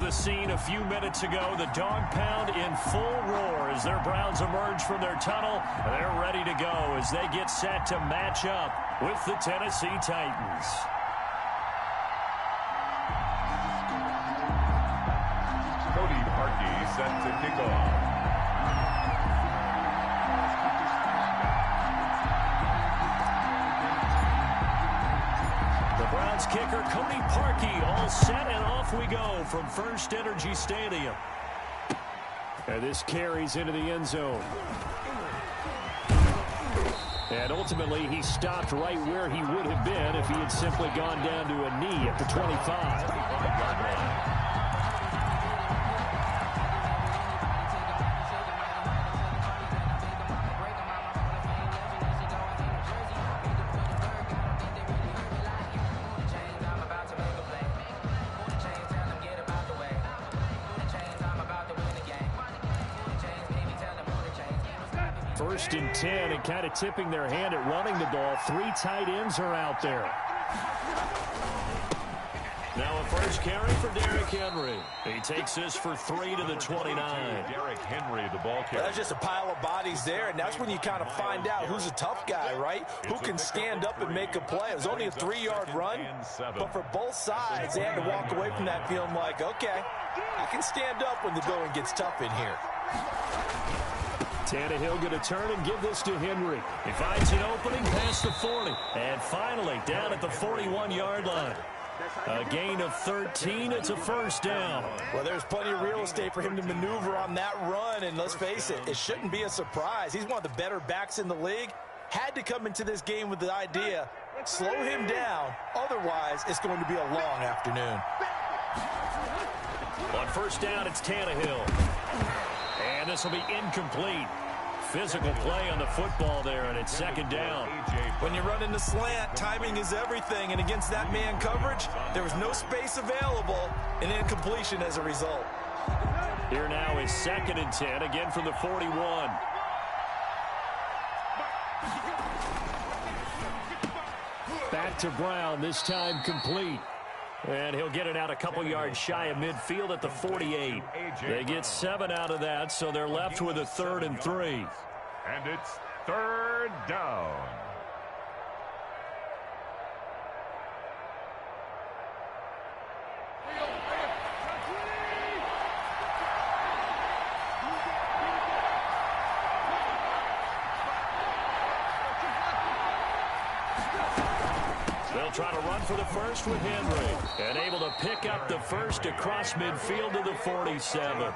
the scene a few minutes ago. The dog pound in full roar as their Browns emerge from their tunnel. They're ready to go as they get set to match up with the Tennessee Titans. Cody Parkey set to kick off. Browns kicker Cody Parkey all set, and off we go from First Energy Stadium. And this carries into the end zone. And ultimately, he stopped right where he would have been if he had simply gone down to a knee at the 25-yard line. First and 10, and kind of tipping their hand at running the ball. 3 tight ends are out there. Now a first carry for Derrick Henry. He takes this for 3 to the 29. Derrick Henry, the ball carrier. That's just a pile of bodies there, and that's when you kind of find out who's a tough guy, right? Who can stand up and make a play. It was only a 3-yard run, but for both sides, they had to walk away from that feeling like, okay, I can stand up when the going gets tough in here. Tannehill going to turn and give this to Henry. He finds an opening past the 40. And finally, down at the 41-yard line. A gain of 13. It's a first down. Well, there's plenty of real estate for him to maneuver on that run. And let's face it, it shouldn't be a surprise. He's one of the better backs in the league. Had to come into this game with the idea, slow him down. Otherwise, it's going to be a long afternoon. On first down, it's Tannehill. And this will be incomplete. Physical play on the football there, and it's second down. When you run into slant, timing is everything, and against that man coverage, there was no space available, and incompletion as a result. Here now is second and 10, again from the 41. Back to Brown, this time complete. And he'll get it out a couple yards shy of midfield at the 48. They get 7 out of that, so they're left with a 3rd and 3. And it's 3rd down. They'll try to run for the first with Henry. And able to pick up the first across midfield to the 47.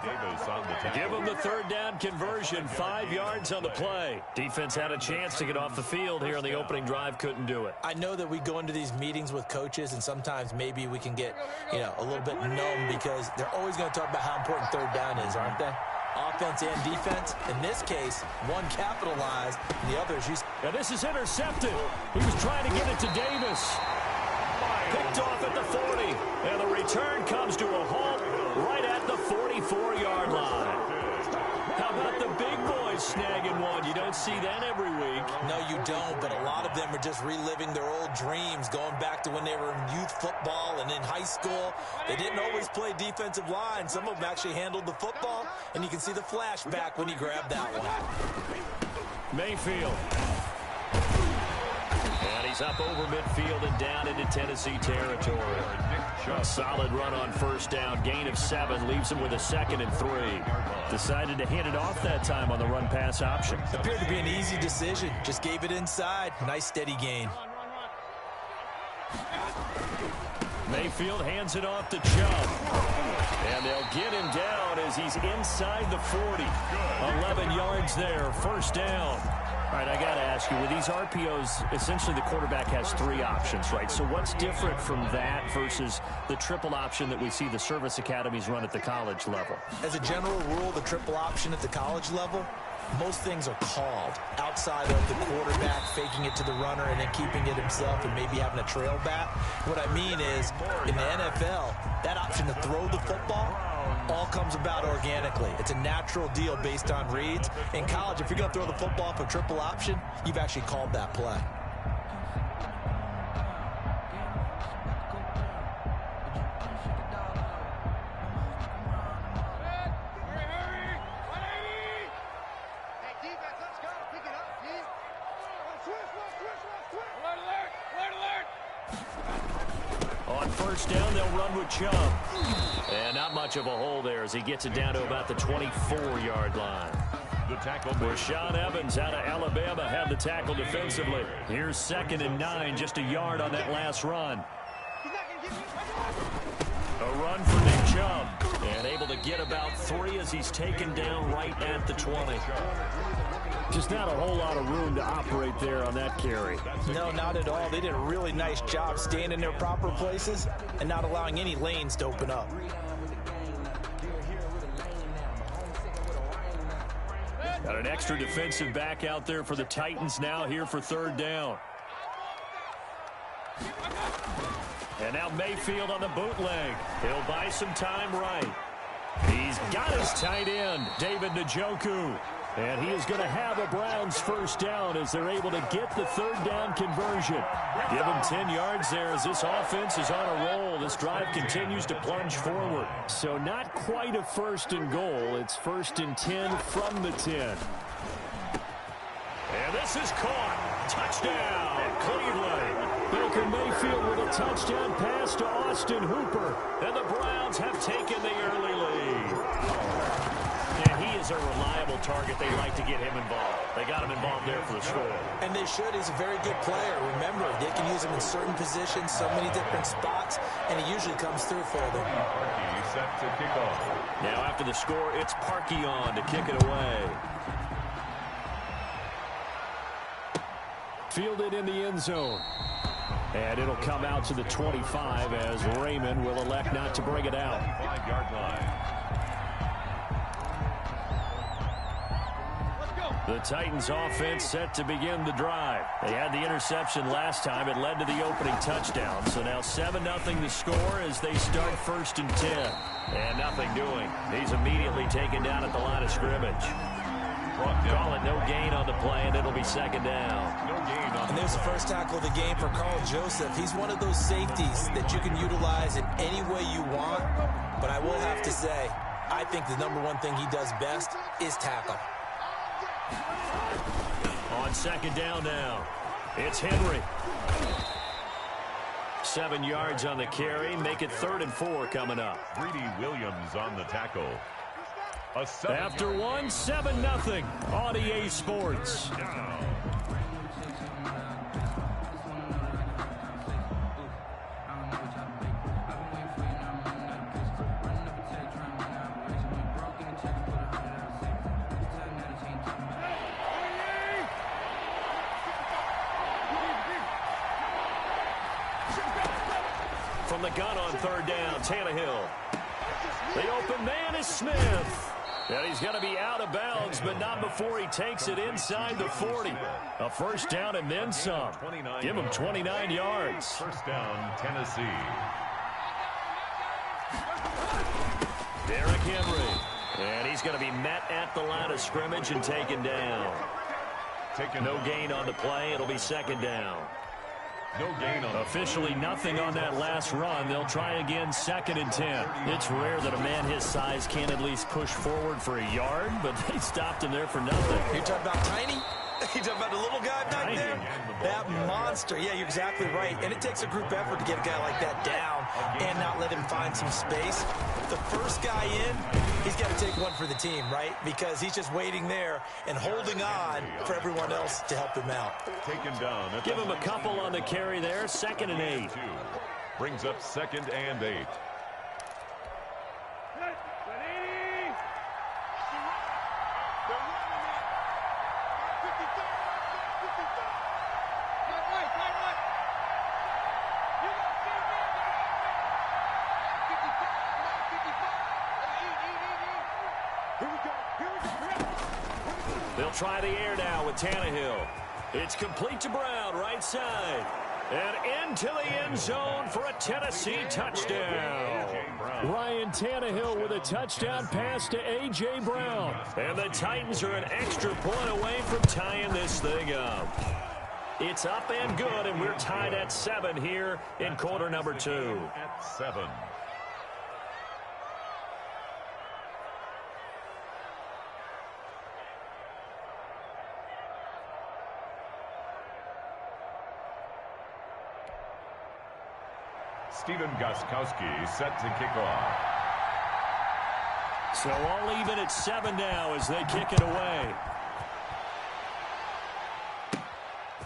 Give them the 3rd down conversion. 5 yards on the play. Defense had a chance to get off the field here on the opening drive. Couldn't do it. I know that we go into these meetings with coaches, and sometimes maybe we can get, a little bit numb because they're always going to talk about how important 3rd down is, aren't they? Offense and defense. In this case, one capitalized, and the other is used. Now this is intercepted. He was trying to get it to Davis. Picked off at the 40. And the return comes to a halt right at the 44-yard line. How about the big boys snagging one? You don't see that every week. No, you don't, but a lot of them are just reliving their old dreams, going back to when they were in youth football and in high school. They didn't always play defensive line. Some of them actually handled the football, and you can see the flashback when he grabbed that one. Mayfield. And he's up over midfield and down into Tennessee territory. A solid run on first down. Gain of 7 leaves him with a 2nd and 3. Decided to hand it off that time on the run-pass option. Appeared to be an easy decision. Just gave it inside. Nice steady gain. Mayfield hands it off to Chubb. And they'll get him down as he's inside the 40. 11 yards there. First down. All right, I got to ask you, with these RPOs, essentially the quarterback has 3 options, right? So what's different from that versus the triple option that we see the service academies run at the college level? As a general rule, the triple option at the college level, most things are called outside of the quarterback faking it to the runner and then keeping it himself and maybe having a trail back. What I mean is, in the NFL, that option to throw the football all comes about organically. It's a natural deal based on reads. In college, if you're going to throw the football for triple option, you've actually called that play. first down, they'll run with Chubb. And not much of a hole there as he gets it down to about the 24-yard line. The tackle. Rashaan Evans out of Alabama had the tackle defensively. Here's 2nd and 9, just a yard on that last run. A run for Nick Chubb. And able to get about 3 as he's taken down right at the 20. Just not a whole lot of room to operate there on that carry. No, not at all. They did a really nice job staying in their proper places and not allowing any lanes to open up. Got an extra defensive back out there for the Titans now here for 3rd down. And now Mayfield on the bootleg. He'll buy some time right. He's got his tight end, David Njoku. And he is going to have a Browns first down as they're able to get the 3rd down conversion. Give him 10 yards there as this offense is on a roll. This drive continues to plunge forward. So not quite a 1st and goal. It's 1st and 10 from the 10. And this is caught. Touchdown, Cleveland. Baker Mayfield with a touchdown pass to Austin Hooper. And the Browns have taken the early lead. And he is a reliable target. They like to get him involved. They got him involved there for the score. And they should. He's a very good player. Remember, they can use him in certain positions, so many different spots, and he usually comes through for them. Parkey set to kick off. Now after the score, it's Parkey on to kick it away. Fielded in the end zone. And it'll come out to the 25 as Raymond will elect not to bring it out. 5-yard line. The Titans offense set to begin the drive. They had the interception last time. It led to the opening touchdown. So now 7-0 the score as they start 1st and 10. And nothing doing. He's immediately taken down at the line of scrimmage. Call it no gain on the play, and it'll be 2nd down. No gain on And there's the first tackle of the game for Carl Joseph. He's one of those safeties that you can utilize in any way you want. But I will have to say, I think the #1 thing he does best is tackle. On 2nd down now, it's Henry. 7 yards on the carry. Make it 3rd and 4 coming up. Greedy Williams on the tackle. After 1, 7-0 on EA Sports. From the gun on 3rd down, Tannehill. The open man is Smith. And he's going to be out of bounds, but not before he takes it inside the 40. A first down and then some. Give him 29 yards. First down, Tennessee. Derrick Henry. And he's going to be met at the line of scrimmage and taken down. No gain on the play. It'll be 2nd down. No gain on Officially nothing on that last run. They'll try again 2nd and 10. It's rare that a man his size can't at least push forward for a yard, but they stopped him there for nothing. You're talking about Tiny? You're talking about the little guy back there? That monster. Yeah, you're exactly right. And it takes a group effort to get a guy like that down and not let him find some space. The first guy in, he's got to take one for the team, right? Because he's just waiting there and holding on for everyone else to help him out. Taken down. Give him a couple on the carry there. 2nd and 8. Brings up 2nd and 8. They'll try the air now with Tannehill. It's complete to Brown, right side. And into the end zone for a Tennessee touchdown. Ryan Tannehill with a touchdown pass to A.J. Brown. And the Titans are an extra point away from tying this thing up. It's up and good, and we're tied at 7 here in quarter number 2. At 7. Stephen Gostkowski set to kick off. So all even at 7 now as they kick it away.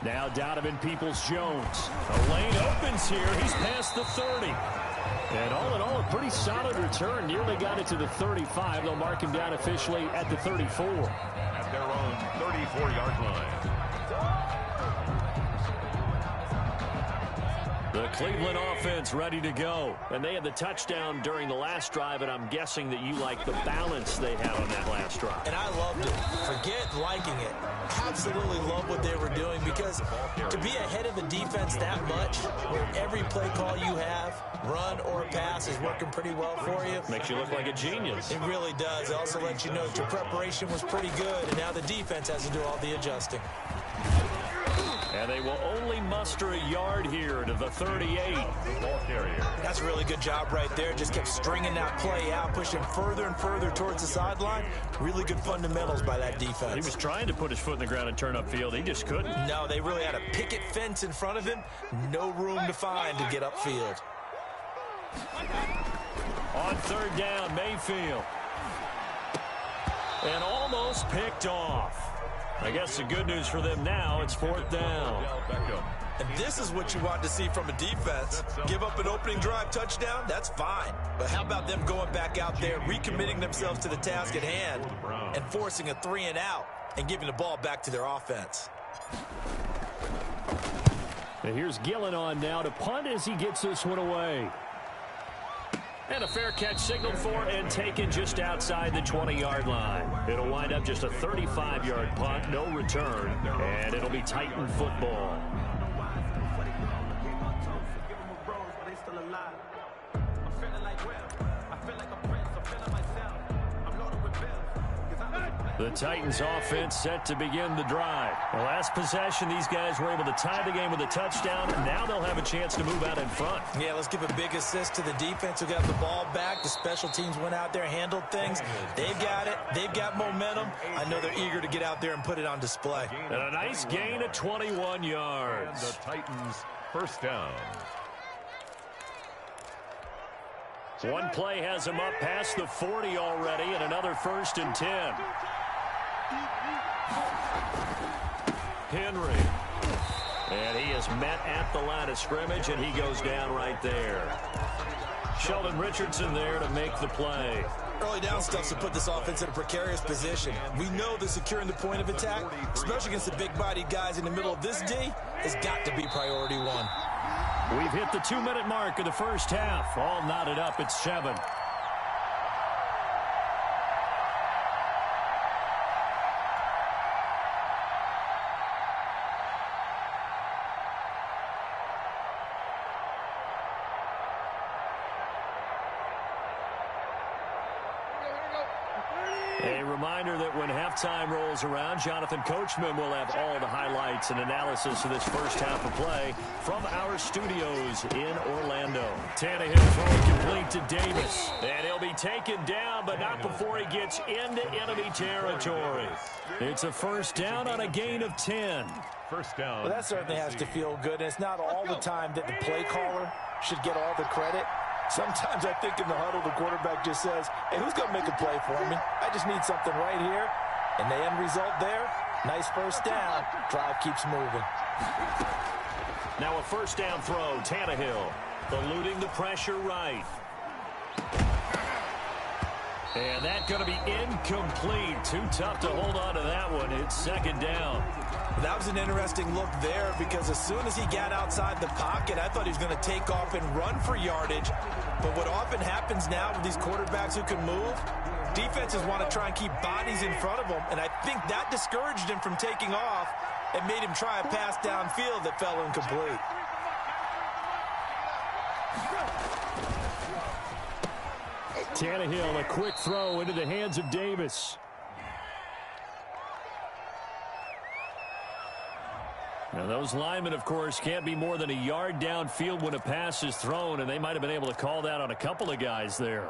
Now Donovan Peoples-Jones. The lane opens here. He's past the 30. And all in all, a pretty solid return. Nearly got it to the 35. They'll mark him down officially at the 34. At their own 34-yard line. The Cleveland offense ready to go. And they had the touchdown during the last drive, and I'm guessing that you like the balance they had on that last drive. And I loved it. Forget liking it. Absolutely love what they were doing, because to be ahead of the defense that much, where every play call you have, run or pass, is working pretty well for you. Makes you look like a genius. It really does. It also lets you know that your preparation was pretty good, and now the defense has to do all the adjusting. And they will only muster a yard here to the 38. Ball carrier. That's a really good job right there. Just kept stringing that play out, pushing further and further towards the sideline. Really good fundamentals by that defense. He was trying to put his foot in the ground and turn upfield. He just couldn't. No, they really had a picket fence in front of him. No room to find to get upfield. On 3rd down, Mayfield. And almost picked off. I guess the good news for them now, it's 4th down. And this is what you want to see from a defense. Give up an opening drive touchdown, that's fine. But how about them going back out there, recommitting themselves to the task at hand, and forcing a 3-and-out and giving the ball back to their offense. And here's Gillen on now to punt as he gets this one away. And a fair catch signaled for and taken just outside the 20-yard line. It'll wind up just a 35-yard punt, no return, and it'll be Titan football. The Titans offense set to begin the drive. The last possession, these guys were able to tie the game with a touchdown. Now they'll have a chance to move out in front. Yeah, let's give a big assist to the defense who got the ball back. The special teams went out there, handled things. They've got it. They've got momentum. I know they're eager to get out there and put it on display. And a nice gain of 21 yards. The Titans' 1st down. One play has him up past the 40 already, and another 1st and 10. Henry. And he is met at the line of scrimmage, and he goes down right there. Sheldon Richardson there to make the play. Early down stuff to put this offense in a precarious position. We know that securing the point of attack, especially against the big-bodied guys in the middle of this D, has got to be priority one. We've hit the 2-minute mark of the first half. All knotted up at 7. A reminder that when halftime rolls around, Jonathan Coachman will have all the highlights and analysis of this first half of play from our studios in Orlando. Tannehill throwing complete to Davis. And he'll be taken down, but not before he gets into enemy territory. It's a 1st down on a gain of 10. 1st down. Well, that certainly has to feel good. And it's not all the time that the play caller should get all the credit. Sometimes I think in the huddle, the quarterback just says, hey, who's going to make a play for me? I just need something right here. And the end result there, nice 1st down. Drive keeps moving. Now a 1st down throw, Tannehill. Eluding the pressure right. And that's going to be incomplete. Too tough to hold on to that one. It's 2nd down. That was an interesting look there, because as soon as he got outside the pocket, I thought he was going to take off and run for yardage. But what often happens now with these quarterbacks who can move, defenses want to try and keep bodies in front of them, and I think that discouraged him from taking off and made him try a pass downfield that fell incomplete. Tannehill, a quick throw into the hands of Davis. Now those linemen, of course, can't be more than a yard downfield when a pass is thrown, and they might have been able to call that on a couple of guys there.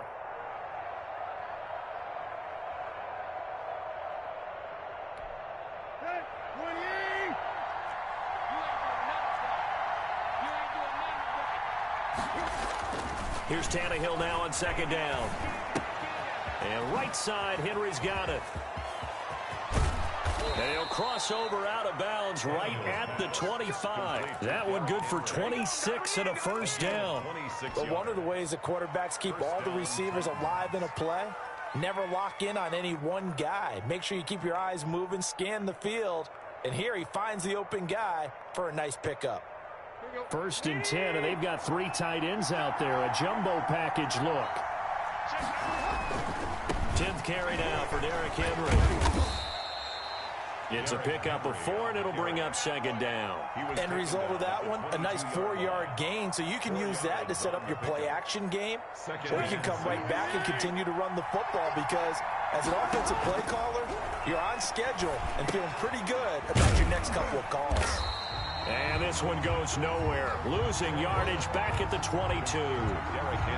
Here's Tannehill now on second down. And right side, Henry's got it. And he'll cross over out of bounds right at the 25. That one good for 26 and a first down. But one of the ways that quarterbacks keep all the receivers alive in a play, never lock in on any one guy. Make sure you keep your eyes moving, scan the field. And here he finds the open guy for a nice pickup. 1st and 10, and they've got 3 tight ends out there. A jumbo package look. 10th carry now for Derrick Henry. It's a pickup of 4, and it'll bring up second down. End result of that one, a nice 4-yard gain, so you can use that to set up your play-action game, or you can come right back and continue to run the football, because as an offensive play caller, you're on schedule and feeling pretty good about your next couple of calls. And this one goes nowhere. Losing yardage back at the 22.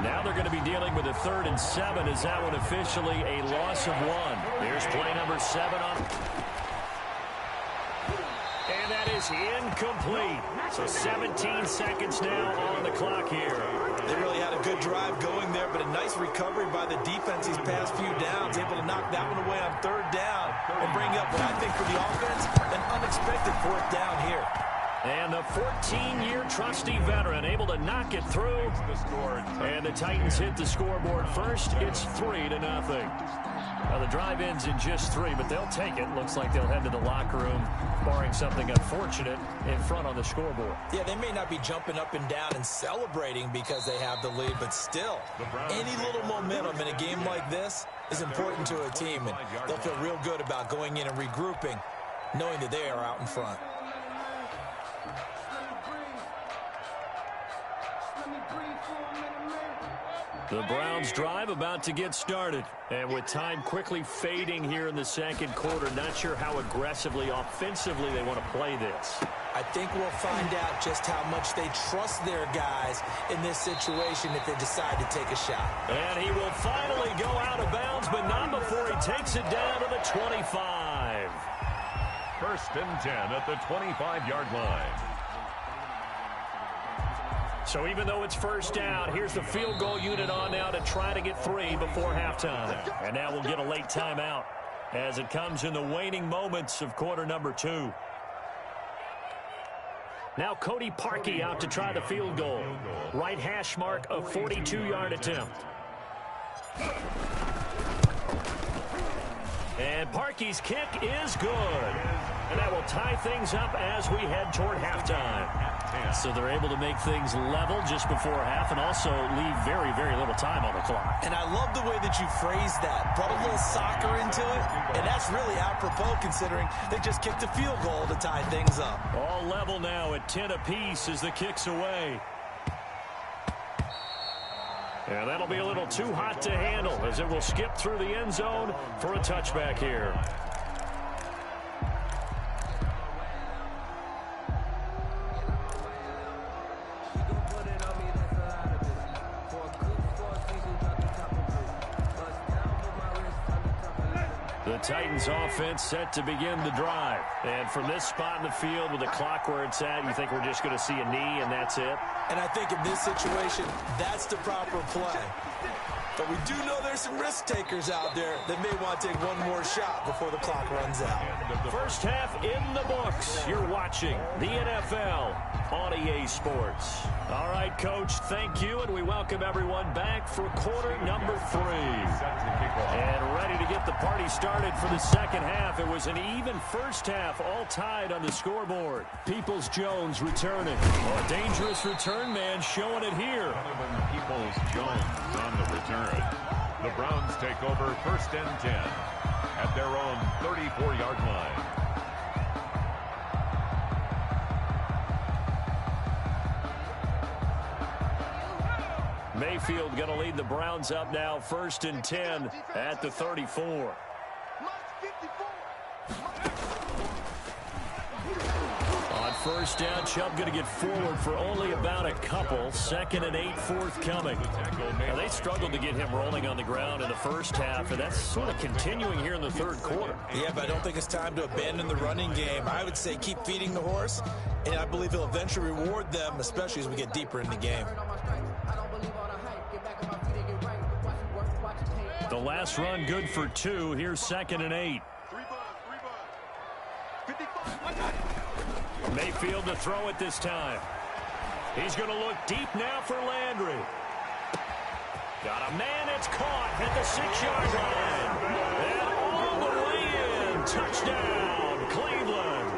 Now they're going to be dealing with a 3rd and 7. Is that one officially a loss of 1? Here's play number 7 on. And that is incomplete. So 17 seconds now on the clock here. They really had a good drive going there, but a nice recovery by the defense these past few downs, able to knock that one away on 3rd down and bring up what I think for the offense, an unexpected 4th down here. And the 14-year trusty veteran able to knock it through. And the Titans hit the scoreboard first. It's 3-0. Now the drive ends in just 3, but they'll take it. Looks like they'll head to the locker room, barring something unfortunate, in front on the scoreboard. Yeah, they may not be jumping up and down and celebrating because they have the lead, but still, any little momentum in a game like this is important to a team, and they'll feel real good about going in and regrouping, knowing that they are out in front. The Browns drive about to get started. And with time quickly fading here in the second quarter, not sure how aggressively, offensively they want to play this. I think we'll find out just how much they trust their guys in this situation if they decide to take a shot. And he will finally go out of bounds, but not before he takes it down to the 25. 1st and 10 at the 25-yard line. So even though it's 1st down, here's the field goal unit on now to try to get 3 before halftime. And now we'll get a late timeout as it comes in the waning moments of quarter number 2. Now Cody Parkey out to try the field goal. Right hash mark, a 42-yard attempt. And Parkey's kick is good. And that will tie things up as we head toward halftime. So they're able to make things level just before half and also leave very, very little time on the clock. And I love the way that you phrased that. Brought a little soccer into it, and that's really apropos considering they just kicked a field goal to tie things up. All level now at 10 apiece as the kick's away. And that'll be a little too hot to handle as it will skip through the end zone for a touchback here. The Titans offense set to begin the drive. And from this spot in the field with the clock where it's at, you think we're just going to see a knee and that's it? And I think in this situation, that's the proper play. But we do know there's some risk takers out there that may want to take one more shot before the clock runs out. First half in the books. You're watching the NFL on EA Sports. All right, Coach, thank you, and we welcome everyone back for quarter number 3. And ready to get the party started for the second half. It was an even first half, all tied on the scoreboard. Peoples-Jones returning. Oh, a dangerous return man showing it here. Peoples-Jones on the return. The Browns take over 1st and 10 at their own 34-yard line. Mayfield going to lead the Browns up now, 1st and 10 at the 34. On 1st down, Chubb going to get forward for only about a couple. 2nd and 8 forthcoming. Now, they struggled to get him rolling on the ground in the first half, and that's sort of continuing here in the third quarter. Yeah, but I don't think it's time to abandon the running game. I would say keep feeding the horse, and I believe he'll eventually reward them, especially as we get deeper in the game. The last run good for 2. Here's 2nd and 8. Mayfield to throw it this time. He's going to look deep now for Landry. Got a man. It's caught at the 6-yard line. And all the way in. Touchdown, Cleveland.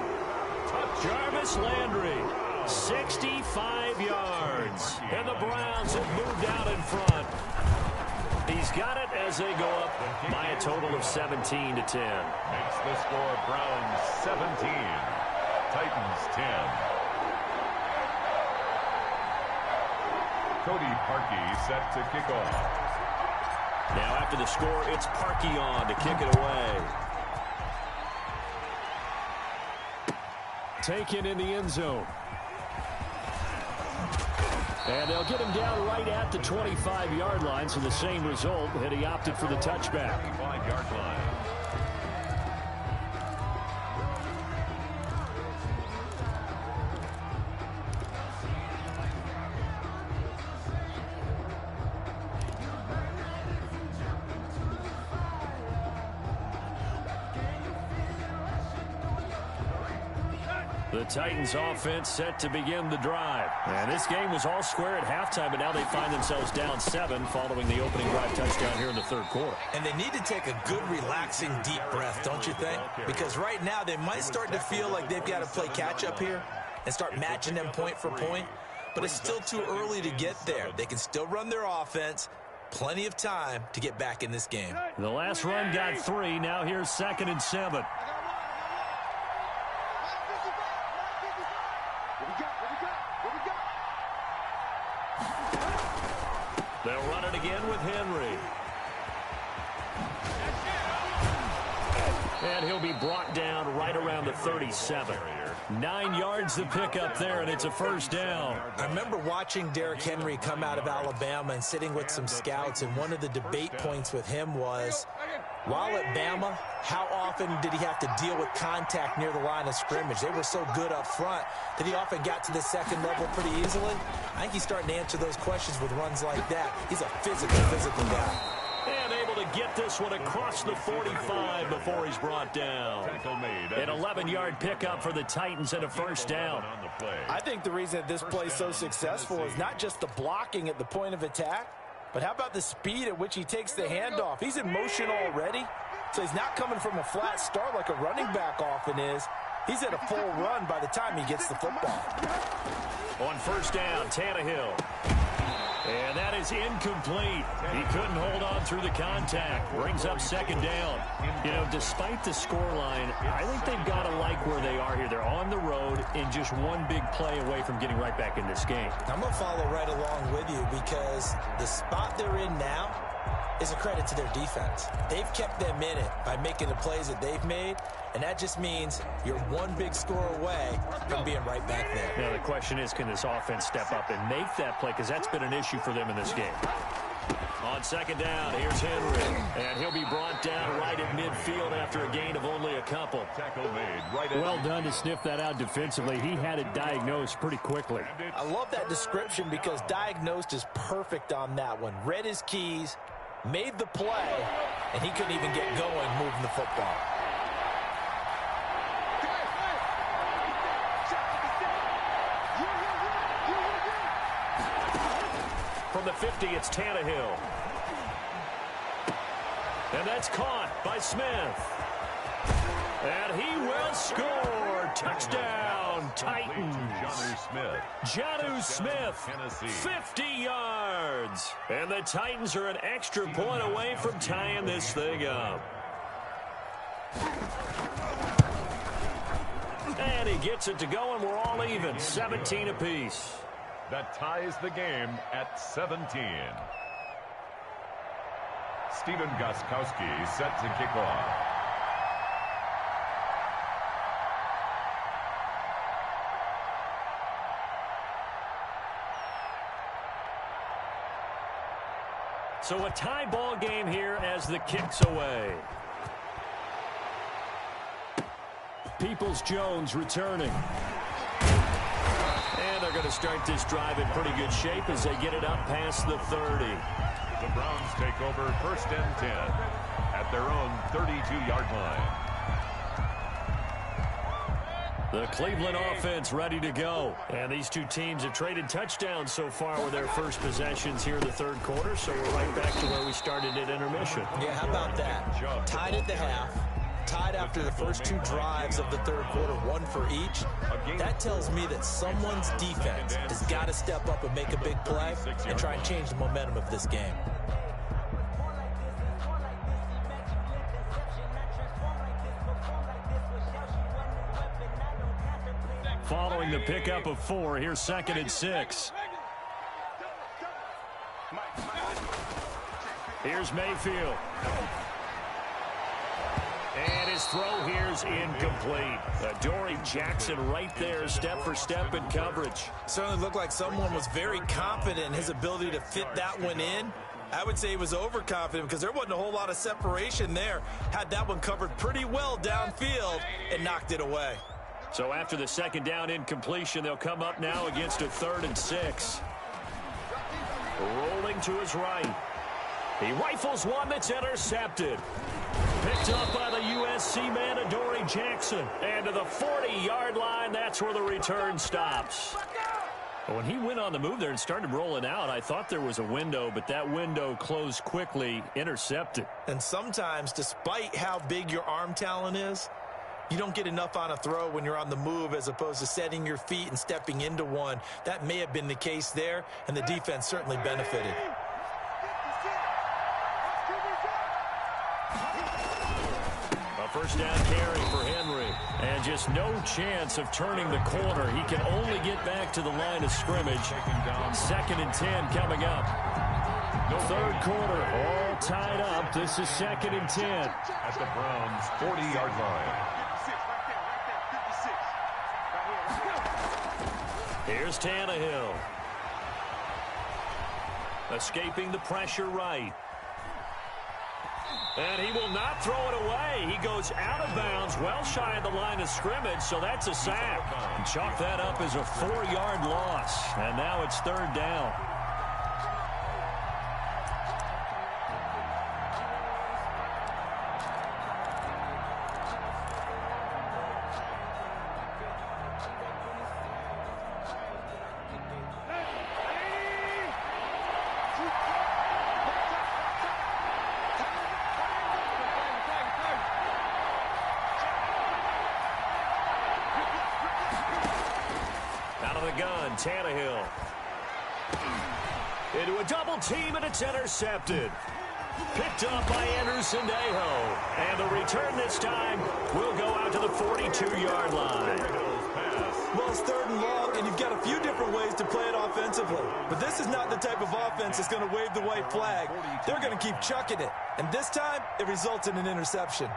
Jarvis Landry, 65 yards. And the Browns have moved out in front. He's got it as they go up by a total of 17-10. Makes the score Browns 17, Titans 10. Cody Parkey set to kick off. Now after the score, it's Parkey on to kick it away. Taken in the end zone. And they'll get him down right at the 25-yard line, so the same result, and he opted for the touchback. 25-yard line. The Titans offense set to begin the drive. And this game was all square at halftime, but now they find themselves down 7 following the opening drive touchdown here in the 3rd quarter. And they need to take a good, relaxing, deep breath, don't you think? Because right now they might start to feel like they've got to play catch-up here and start matching them point for point. But it's still too early to get there. They can still run their offense. Plenty of time to get back in this game. The last run got 3. Now here's 2nd and 7. They'll run it again with Henry. And he'll be brought down right around the 37. 9 yards to pick up there, and it's a first down. I remember watching Derrick Henry come out of Alabama and sitting with some scouts, and one of the debate points with him was, while at Bama, how often did he have to deal with contact near the line of scrimmage? They were so good up front that he often got to the second level pretty easily. I think he's starting to answer those questions with runs like that. He's a physical guy. And able to get this one across the 45 before he's brought down. An 11-yard pickup for the Titans and a first down. I think the reason that this play is so successful is not just the blocking at the point of attack, but how about the speed at which he takes the handoff? He's in motion already, so he's not coming from a flat start like a running back often is. He's at a full run by the time he gets the football. On first down, Tannehill. And that is incomplete. He couldn't hold on through the contact. Brings up second down. You know, despite the scoreline, I think they've got to like where they are here. They're on the road and just one big play away from getting right back in this game. I'm going to follow right along with you because the spot they're in now is a credit to their defense. They've kept them in it by making the plays that they've made, and that just means you're one big score away from being right back there. Now, the question is, can this offense step up and make that play? Because that's been an issue for them in this game. On second down, here's Henry. And he'll be brought down right at midfield after a gain of only a couple. Tackle made right well done to sniff that out defensively. He had it diagnosed pretty quickly. I love that description because diagnosed is perfect on that one. Read his keys, made the play, and he couldn't even get going moving the football. From the 50, it's Tannehill. And that's caught by Smith. And he will score. Touchdown, Titans. Jonnu Smith, 50 yards. And the Titans are an extra point away from tying this thing up. And he gets it to go, and we're all even, 17 apiece. That ties the game at 17. Stephen Gostkowski set to kick off. So a tie ball game here as the kick's away. Peoples-Jones returning. And a they're going to start this drive in pretty good shape as they get it up past the 30. The Browns take over first and 10 at their own 32-yard line. The Cleveland offense ready to go. And these two teams have traded touchdowns so far with their first possessions here in the third quarter, so we're right back to where we started at intermission. Yeah, how about that? Tied at the half, tied after the first two drives of the third quarter, one for each. That tells me that someone's defense has got to step up and make a big play and try and change the momentum of this game. Following the pickup of 4, here's 2nd and 6. Here's Mayfield. And his throw here's incomplete. Adoree Jackson right there, step for step in coverage. Certainly looked like someone was very confident in his ability to fit that one in. I would say he was overconfident because there wasn't a whole lot of separation there. Had that one covered pretty well downfield and knocked it away. So after the second down incompletion, they'll come up now against a 3rd and 6. Rolling to his right. He rifles one that's intercepted. Picked up by the USC man, Adoree Jackson. And to the 40-yard line, that's where the return stops. When he went on the move there and started rolling out, I thought there was a window, but that window closed quickly, intercepted. And sometimes, despite how big your arm talent is, you don't get enough on a throw when you're on the move as opposed to setting your feet and stepping into one. That may have been the case there, and the defense certainly benefited. A first down carry for Henry. And just no chance of turning the corner. He can only get back to the line of scrimmage. 2nd and 10 coming up. Third quarter, all tied up. This is 2nd and 10. At the Browns' 40-yard line. Here's Tannehill. Escaping the pressure right. And he will not throw it away. He goes out of bounds, well shy of the line of scrimmage, so that's a sack. And chalk that up as a 4-yard loss. And now it's 3rd down. Tannehill into a double team, and it's intercepted. Picked up by Andrew Sendejo. And the return this time will go out to the 42-yard line. Well, it's 3rd and long, and you've got a few different ways to play it offensively. But this is not the type of offense that's going to wave the white flag. They're going to keep chucking it. And this time, it results in an interception.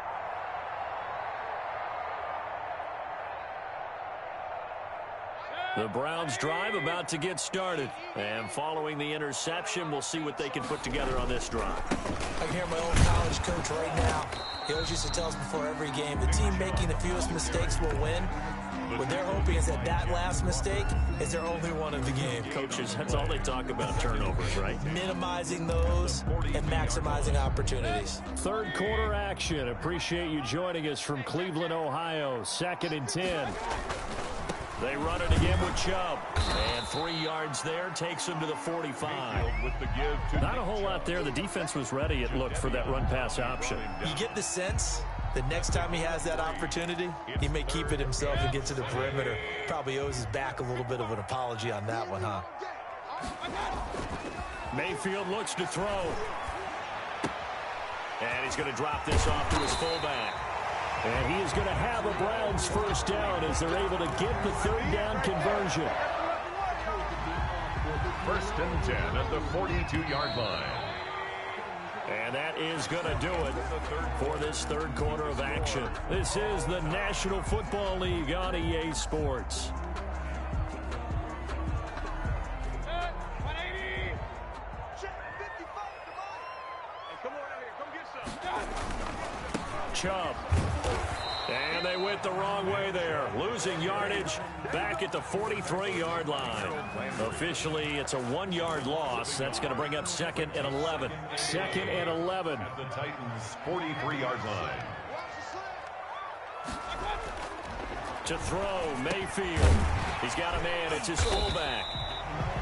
The Browns drive about to get started. And following the interception, we'll see what they can put together on this drive. I can hear my old college coach right now. He always used to tell us before every game, the team making the fewest mistakes will win. What they're hoping is that that last mistake is their only one of the game. Coaches, that's all they talk about, turnovers, right? Minimizing those and maximizing opportunities. Third quarter action. Appreciate you joining us from Cleveland, Ohio. 2nd and 10. They run it again with Chubb. And 3 yards there takes him to the 45. With the give Not a whole lot there. The defense was ready, it looked, for that run-pass option. You get the sense that next time he has that opportunity, he may keep it himself and get to the perimeter. Probably owes his back a little bit of an apology on that one, huh? Mayfield looks to throw. And he's going to drop this off to his fullback. And he is going to have a Browns first down as they're able to get the 3rd down conversion. 1st and 10 at the 42-yard line. And that is going to do it for this third quarter of action. This is the National Football League on EA Sports. Chubb. And they went the wrong way there, losing yardage back at the 43-yard line. Officially, it's a 1-yard loss. That's going to bring up 2nd and 11. 2nd and 11. At the Titans' 43-yard line. To throw, Mayfield. He's got a man. It's his fullback.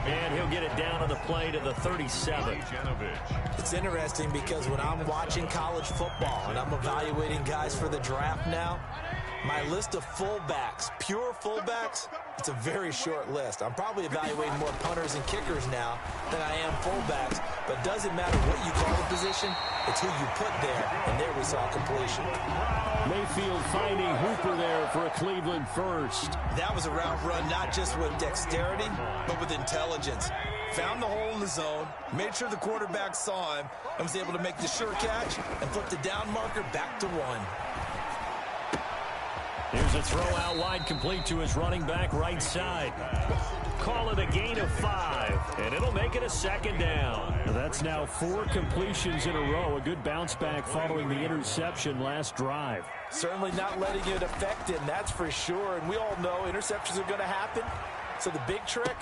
And he'll get it down on the play to the 37. It's interesting because when I'm watching college football and I'm evaluating guys for the draft now, my list of fullbacks, pure fullbacks, it's a very short list. I'm probably evaluating more punters and kickers now than I am fullbacks, but it doesn't matter what you call the position, it's who you put there, and there we saw completion. Mayfield finding Hooper there for a Cleveland first. That was a route run not just with dexterity, but with intelligence. Found the hole in the zone, made sure the quarterback saw him, and was able to make the sure catch and flip the down marker back to 1. Here's a throw out wide, complete to his running back right side. Call it a gain of 5, and it'll make it a 2nd down. That's now 4 completions in a row. A good bounce back following the interception last drive. Certainly not letting it affect him, that's for sure. And we all know interceptions are going to happen. So the big trick,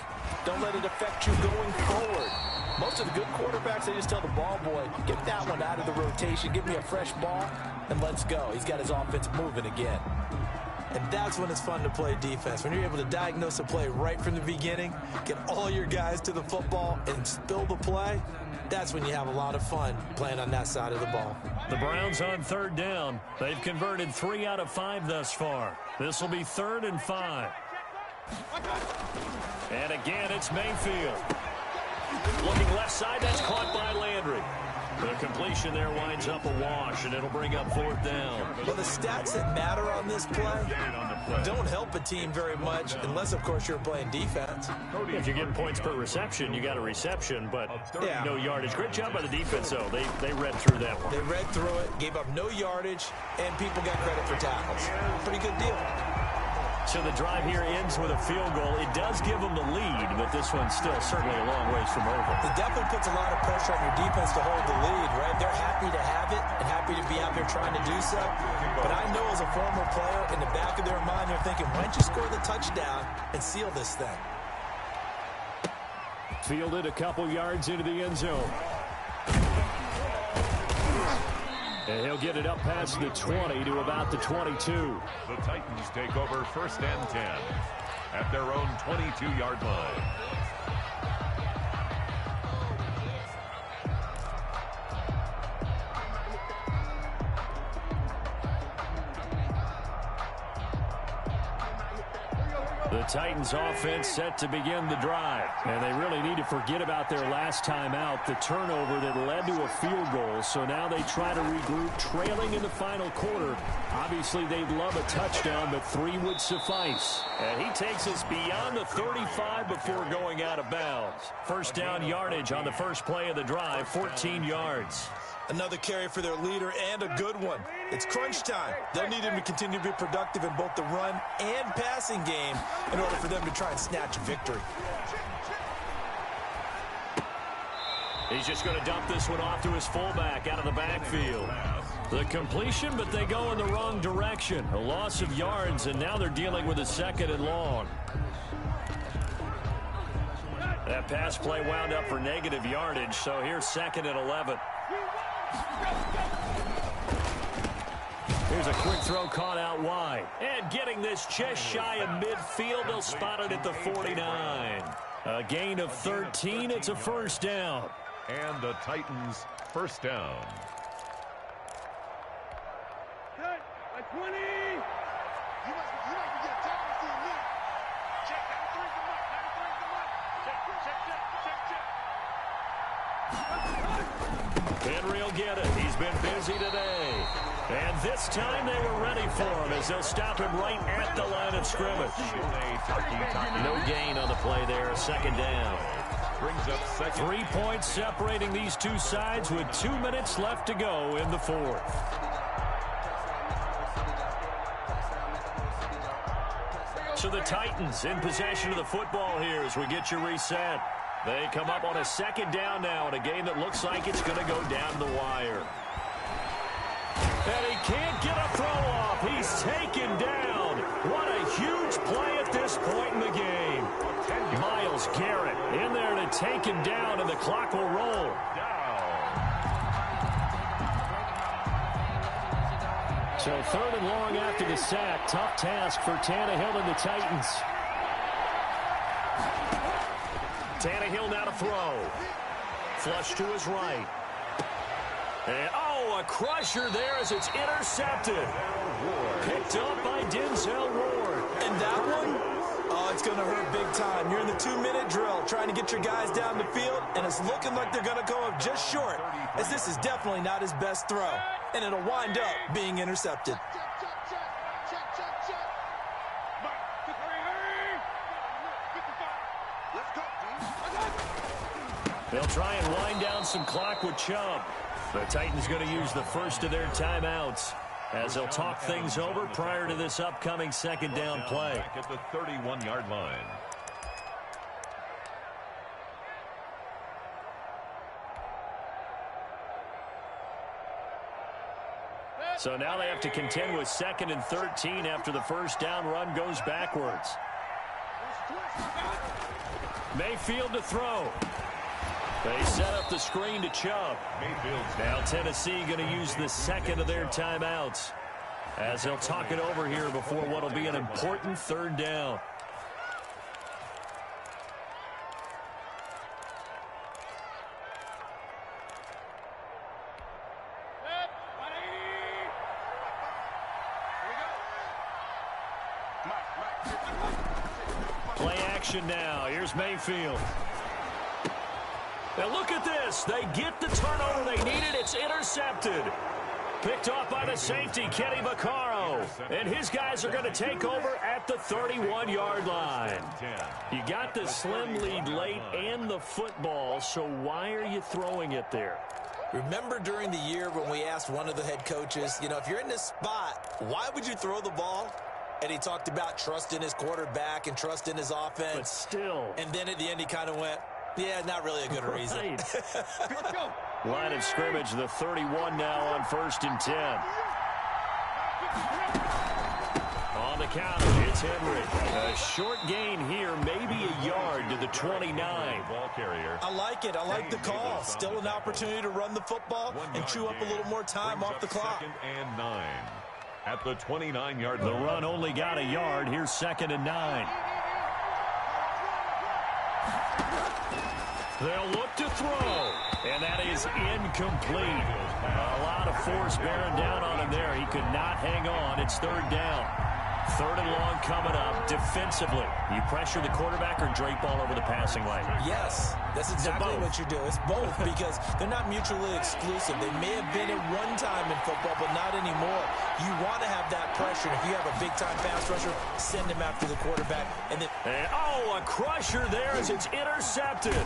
don't let it affect you going forward. Most of the good quarterbacks, they just tell the ball boy, get that one out of the rotation, give me a fresh ball, and let's go. He's got his offense moving again. And that's when it's fun to play defense. When you're able to diagnose a play right from the beginning, get all your guys to the football and spill the play, that's when you have a lot of fun playing on that side of the ball. The Browns on 3rd down. They've converted 3 out of 5 thus far. This will be 3rd and 5. And again, it's Mayfield. Looking left side, that's caught by Landry. The completion there winds up a wash, and it'll bring up 4th down. Well, the stats that matter on this play don't help a team very much unless, of course, you're playing defense. If you're getting points per reception, you got a reception, but no yardage. Great job by the defense, though. They read through that one. They read through it, gave up no yardage, and people got credit for tackles. Pretty good deal. So the drive here ends with a field goal. It does give them the lead, but this one's still certainly a long ways from over. It definitely puts a lot of pressure on your defense to hold the lead, right? They're happy to have it and happy to be out there trying to do so. But I know as a former player, in the back of their mind, they're thinking, why don't you score the touchdown and seal this thing? Fielded a couple yards into the end zone. And he'll get it up past the 20 to about the 22. The Titans take over 1st and 10 at their own 22-yard line. The Titans offense set to begin the drive. And they really need to forget about their last time out, the turnover that led to a field goal. So now they try to regroup, trailing in the final quarter. Obviously, they'd love a touchdown, but 3 would suffice. And he takes us beyond the 35 before going out of bounds. 1st down yardage on the first play of the drive, 14 yards. Another carry for their leader, and a good one. It's crunch time. They'll need him to continue to be productive in both the run and passing game in order for them to try and snatch a victory. He's just going to dump this one off to his fullback out of the backfield. The completion, but they go in the wrong direction. A loss of yards, and now they're dealing with a 2nd and long. That pass play wound up for negative yardage, so here's 2nd and 11. Here's a quick throw caught out wide. And getting this just shy of midfield, they'll spot it at the 49. A gain of 13, it's a 1st down. And the Titans' 1st down. At 20. Henry will get it. He's been busy today. And this time they were ready for him as they'll stop him right at the line of scrimmage. No gain on the play there, 2nd down. Brings up 2nd. 3 points separating these two sides with 2 minutes left to go in the 4th. So the Titans in possession of the football here as we get you reset. They come up on a 2nd down now in a game that looks like it's going to go down the wire. And he can't get a throw off. He's taken take him down, and the clock will roll. So 3rd and long after the sack. Tough task for Tannehill and the Titans. Tannehill now to throw. Flush to his right. And, a crusher there as it's intercepted. Picked up by Denzel Ward. And that one, it's going to hurt big time. You're in the 2-minute drill trying to get your guys down the field, and it's looking like they're going to go up just short, as this is definitely not his best throw. And it'll wind up being intercepted. They'll try and wind down some clock with Chubb. The Titans going to use the first of their timeouts as they'll talk things over prior to this upcoming 2nd down play. Back at the 31-yard line. So now they have to contend with 2nd and 13 after the first down run goes backwards. Mayfield to throw. They set up the screen to Chubb. Now Tennessee going to use the 2nd of their timeouts as they'll talk it over here before what will be an important 3rd down. Play action now. Here's Mayfield. Now look at this. They get the turnover they needed. It's intercepted. Picked off by the safety, Kenny Vaccaro. And his guys are going to take over at the 31-yard line. You got the slim lead late and the football, so why are you throwing it there? Remember during the year when we asked one of the head coaches, if you're in this spot, why would you throw the ball? And he talked about trusting his quarterback and trusting his offense. But still. And then at the end he kind of went, yeah, not really a good reason. Right. Line of scrimmage, the 31 now on 1st and 10. On the counter, it's Henry. A short gain here, maybe a yard to the 29. Ball carrier. I like it. I like the call. Still an opportunity to run the football and chew up a little more time off the clock. 2nd and 9 at the 29-yard line. The run only got a yard. Here's 2nd and 9. They'll look to throw, and that is incomplete. A lot of force bearing down on him there. He could not hang on. It's 3rd down. 3rd and long coming up. Defensively, you pressure the quarterback or drape all over the passing lane? Yes, that's exactly what you do. It's both because they're not mutually exclusive. They may have been at one time in football, but not anymore. You want to have that pressure. If you have a big-time pass rusher, send him after the quarterback. And then, a crusher there as it's intercepted.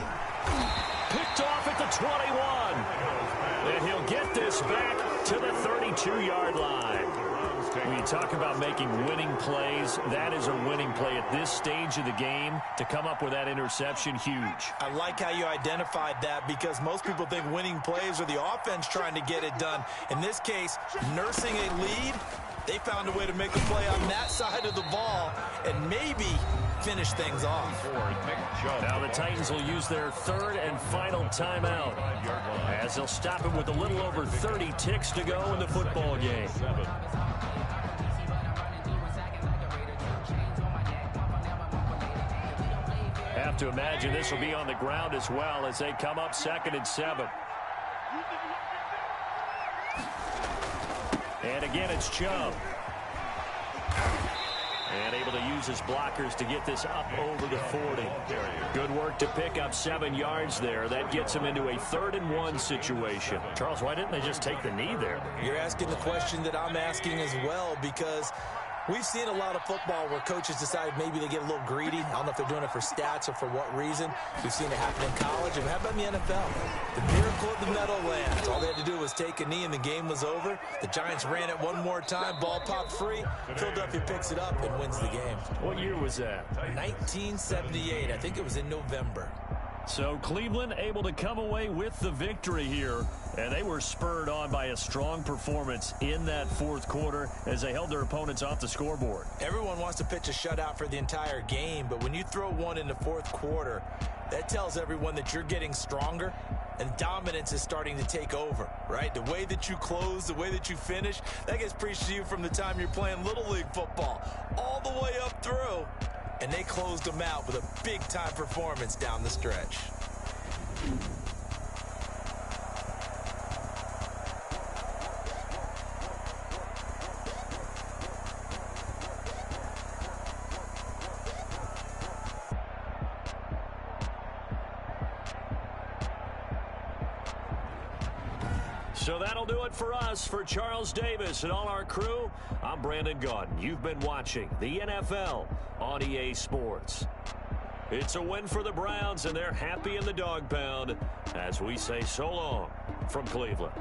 Picked off at the 21. And he'll get this back to the 32-yard line. When you talk about making winning plays, that is a winning play at this stage of the game. To come up with that interception, huge. I like how you identified that because most people think winning plays are the offense trying to get it done. In this case, nursing a lead, they found a way to make a play on that side of the ball and maybe finish things off. Now the Titans will use their 3rd and final timeout as they'll stop it with a little over 30 ticks to go in the football game. Have to imagine this will be on the ground as well as they come up 2nd and 7. And again, it's Chubb. And able to use his blockers to get this up over the 40. Good work to pick up 7 yards there. That gets him into a 3rd and 1 situation. Charles, why didn't they just take the knee there? You're asking the question that I'm asking as well because we've seen a lot of football where coaches decide maybe they get a little greedy. I don't know if they're doing it for stats or for what reason. We've seen it happen in college. And how about in the NFL? The miracle of the Meadowlands. All they had to do was take a knee and the game was over. The Giants ran it one more time. Ball popped free. Philadelphia picks it up and wins the game. What year was that? 1978. I think it was in November. So Cleveland able to come away with the victory here, and they were spurred on by a strong performance in that fourth quarter as they held their opponents off the scoreboard. Everyone wants to pitch a shutout for the entire game, but when you throw one in the fourth quarter, that tells everyone that you're getting stronger and dominance is starting to take over, right? The way that you close, the way that you finish, that gets preached to you from the time you're playing Little League football all the way up through. And they closed them out with a big-time performance down the stretch. So that'll do it for us. For Charles Davis and all our crew, I'm Brandon Gaudin. You've been watching the NFL on EA Sports. It's a win for the Browns, and they're happy in the dog pound as we say so long from Cleveland.